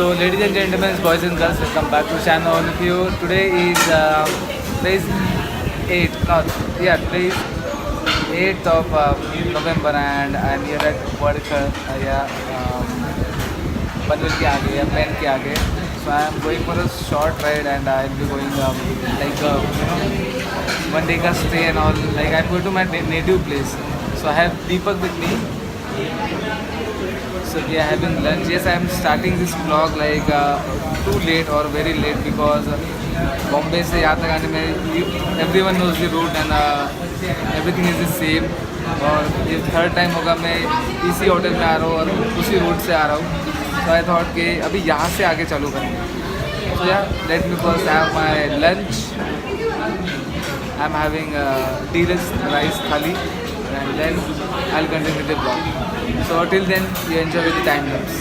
So, ladies and gentlemen, boys and girls, welcome back to channel. All of you. Today is today is 8. Not yeah. Today is 8th of November, and I'm here at Wondershare. Panvel के आगे या pen के आगे. So I'm going for a short ride, and I'll be going one day ka stay and all. Like I'm going to my native place. So I have Deepak with me. So we are having lunch. Yes, I am starting this vlog like too late or very late because Bombay से यहाँ तक आने में everyone knows the route and everything is the same. और ये third time होगा मैं इसी होटल में आ रहा हूँ और उसी रूट से आ रहा हूँ. So I thought कि अभी यहाँ से आगे चालू करेंगे. So yeah, let me first have my lunch. I'm having deluxe rice thali and then I'll continue the vlog. So till then, you enjoy with the time lapse.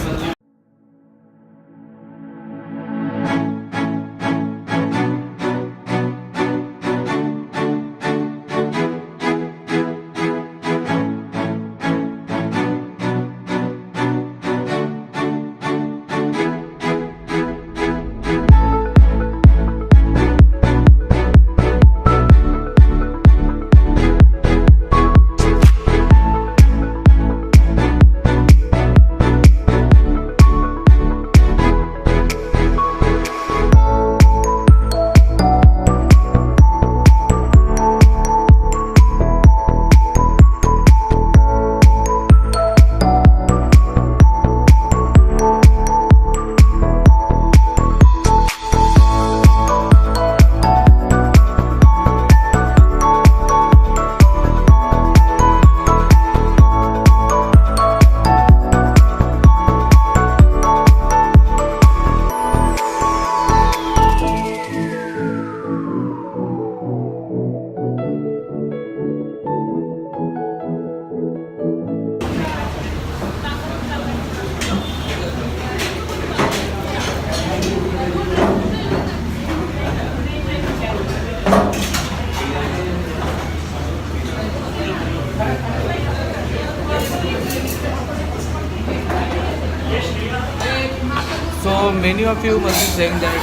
So many of you must be saying that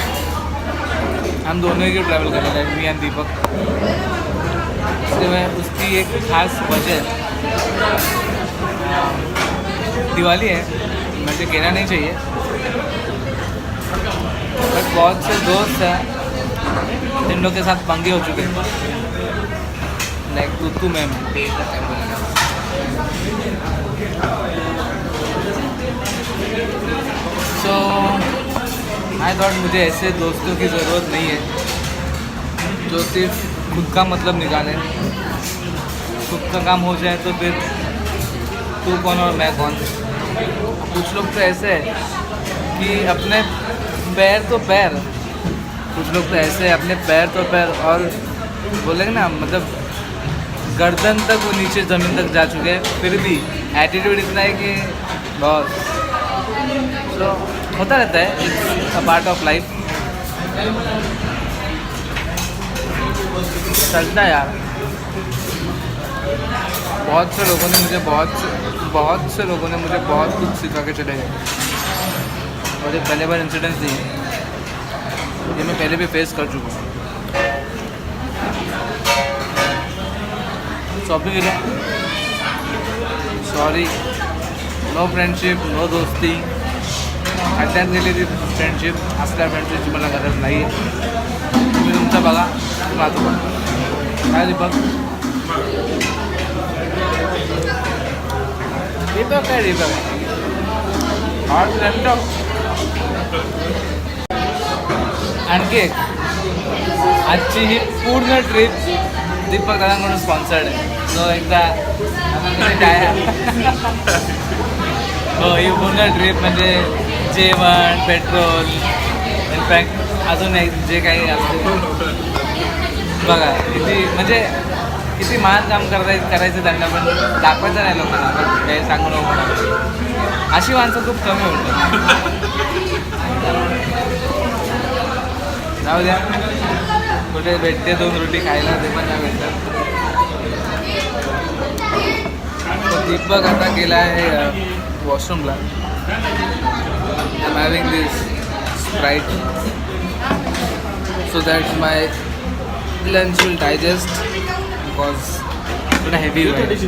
हम दोनों ही travel कर रहे हैं, me and दीपक. उसकी एक खास वजह दिवाली है. मुझे कहना नहीं चाहिए बट बहुत से दोस्त हैं जिन लोग के साथ पंगे हो चुके हैं लाइक तू मैम. सो आई थॉट मुझे ऐसे दोस्तों की ज़रूरत नहीं है जो सिर्फ खुद का मतलब निकालें. खुद का काम हो जाए तो फिर तू कौन और मैं कौन. कुछ लोग तो ऐसे हैं कि अपने पैर तो पैर, कुछ लोग तो ऐसे अपने पैर तो पैर और बोलेंगे ना मतलब गर्दन तक वो नीचे ज़मीन तक जा चुके हैं, फिर भी एटीट्यूड इतना है कि बहुत. तो होता रहता है, it's a part of life. चलता है यार. बहुत से लोगों ने मुझे बहुत कुछ सिखा के चले गए. और ये पहले बार इंसिडेंट्स नहीं है, ये मैं पहले भी फेस कर चुका हूँ. शॉपिंग के लिए सॉरी, नो फ्रेंडशिप, नो दोस्ती. अटेंड केलेली फ्रेंडशिप, असल्या फ्रेंडशिपची मला गरज नाही आहे. तुम्ही तुमचं बघा, राहतो बघा. काय दीपक? दीपक काय दीपक? Hot laptop. आणखी एक, आजची ही पूर्ण ट्रिप दीपक दादांकडून स्पॉन्सर्ड आहे. सो एकदा हो, ही पूर्ण ट्रिप म्हणजे जेवण, पेट्रोल, इनफॅक्ट अजून एक जे काही असते बघा. किती महान काम करायचं त्यांना पण दाखवायचं नाही लोकांना. पण काही सांगू नको, अशी माणसं खूप कमी होतात. जाऊ द्या, कुठे भेटते 2 रोटी खायला, ते पण नाही भेटतात. दीपक आता गेला आहे वॉशरूमला. I'm having this Sprite so that my lunch will digest because it's heavy. Right?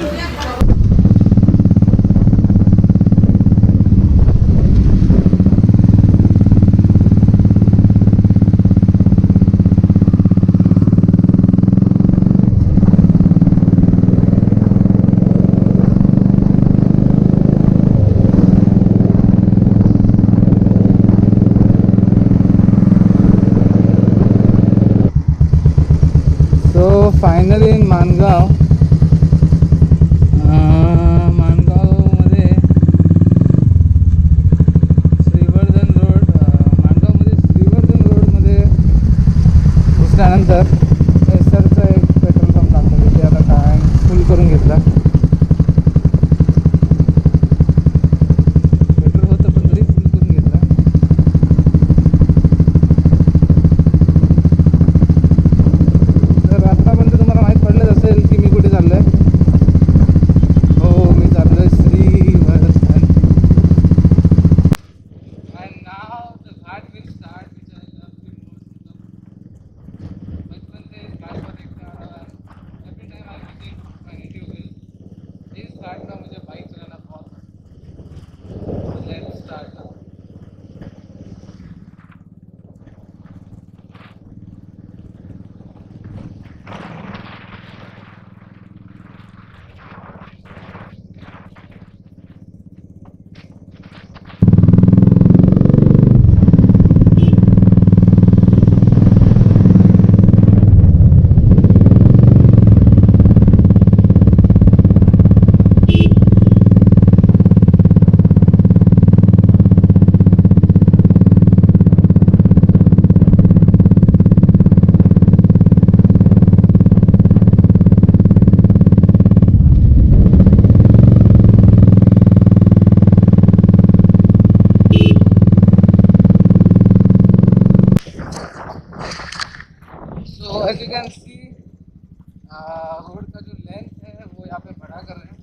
So finally in Mangaon, माणगावमध्ये श्रीवर्धन रोड माणगावमध्ये श्रीवर्धन रोडमध्ये घुसल्यानंतर एसरचं एक पेट्रोल पंप लागतं तिथे आता काय फुल करून घेतला. पेट्रोल होतं पण तरी फुल करून घेतला. तर आत्तापर्यंत तुम्हाला माहीत पडलंच असेल की मी कुठे चाललो आहे. हो, मी चाललो आहे Shrivardhan. And now the Ghat will start which I love the most. बचपन से इस घाट पर देखता आ रहा है. Every time I visit my native village, इस घाट पर मुझे बाइक चलाना बहुत पसंद है. Let's start now. So as you can see, road का जो लेंथ है वो यहाँ पे बढ़ा कर रहे हैं.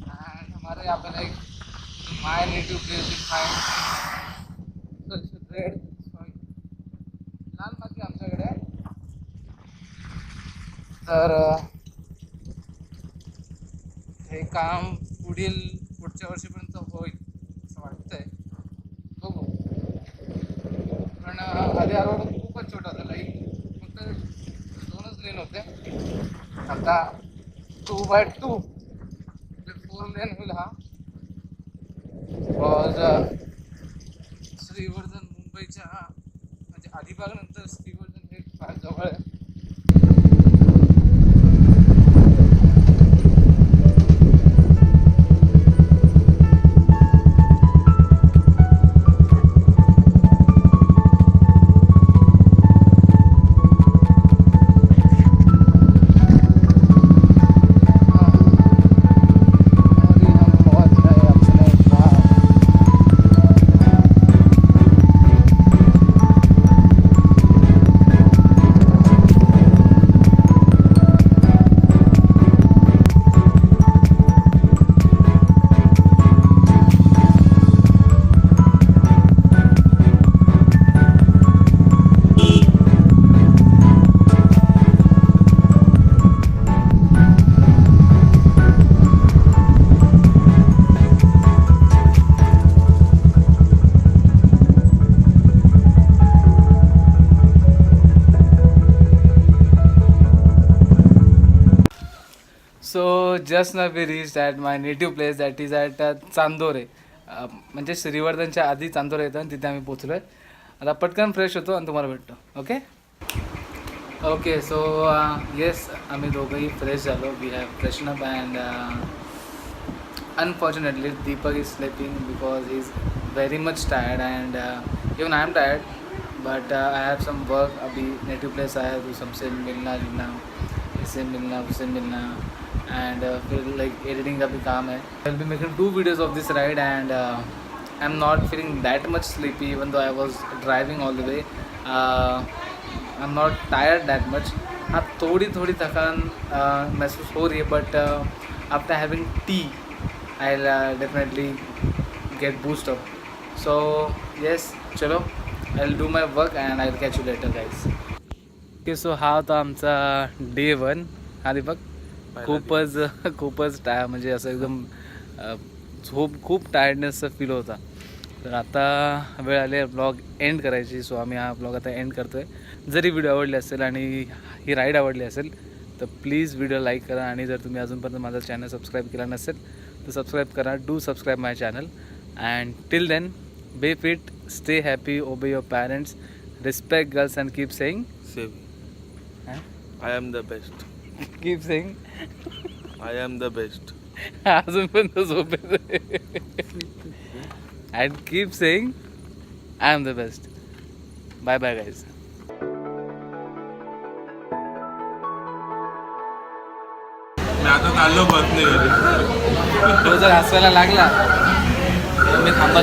एंड हमारे यहाँ पे like my native place is fine. Red sorry लाल माती आमच्याकडे आहे. तर हे काम पुढच्या वर्षीपर्यंत होईल असं वाटतंय. बघू. पण आधी हा रोड खूपच छोटा होता. लाईक फक्त 2च लेन होते. आता 2x2 4 लेन होईल हा. बिकॉज श्रीवर्धन मुंबईच्या म्हणजे अलिबागनंतर श्रीवर्धन हे फार जवळ आहे. So just now we reach at my native place that is at Chandore. म्हणजे श्रीवर्धनच्या आधी चांदोरे येतं आणि तिथे आम्ही पोचलो आहे. आता पटकन फ्रेश होतो आणि तुम्हाला भेटतो. Okay okay. सो येस, आम्ही दोघंही फ्रेश झालो. We have freshen up and unfortunately Deepak is sleeping because he is very much tired and even I am tired. But I have some work. अभी नेटिव प्लेस आया तो सबसे मिलना जुलना, इससे मिलना उससे मिलना एंड फिर लाइक एडिटिंग का भी काम है. I will be making 2 videos of this ride and I'm not feeling that much sleepy even though I was driving all the way. I'm not tired that much. हाँ, थोड़ी थकान महसूस हो रही है but after having tea I'll definitely get boost up. So yes चलो I will do my work and I will catch you later guys. Okay so हा होता आमचा डे 1. हा दीपक खूपच म्हणजे असं एकदम खूप टायर्डनेसचा फील होता. तर आता वेळ आली आहे ब्लॉग एंड करायची. सो आम्ही हा ब्लॉग आता एंड करतो आहे. जरी व्हिडिओ आवडली असेल आणि ही राईड आवडली असेल तर प्लीज व्हिडिओ लाईक करा. आणि जर तुम्ही अजूनपर्यंत माझा चॅनल सबस्क्राईब केला नसेल तर सबस्क्राईब करा. Do subscribe my channel and till then be fit, stay happy, obey your parents, respect girls and keep saying I am the best. Keep saying I am the best. अजून पण तो झोपेत and keep saying I am the best. Bye bye guys. मी आता चाललो बसने घरी. तो जर हसवायला लागला तर मी थांबत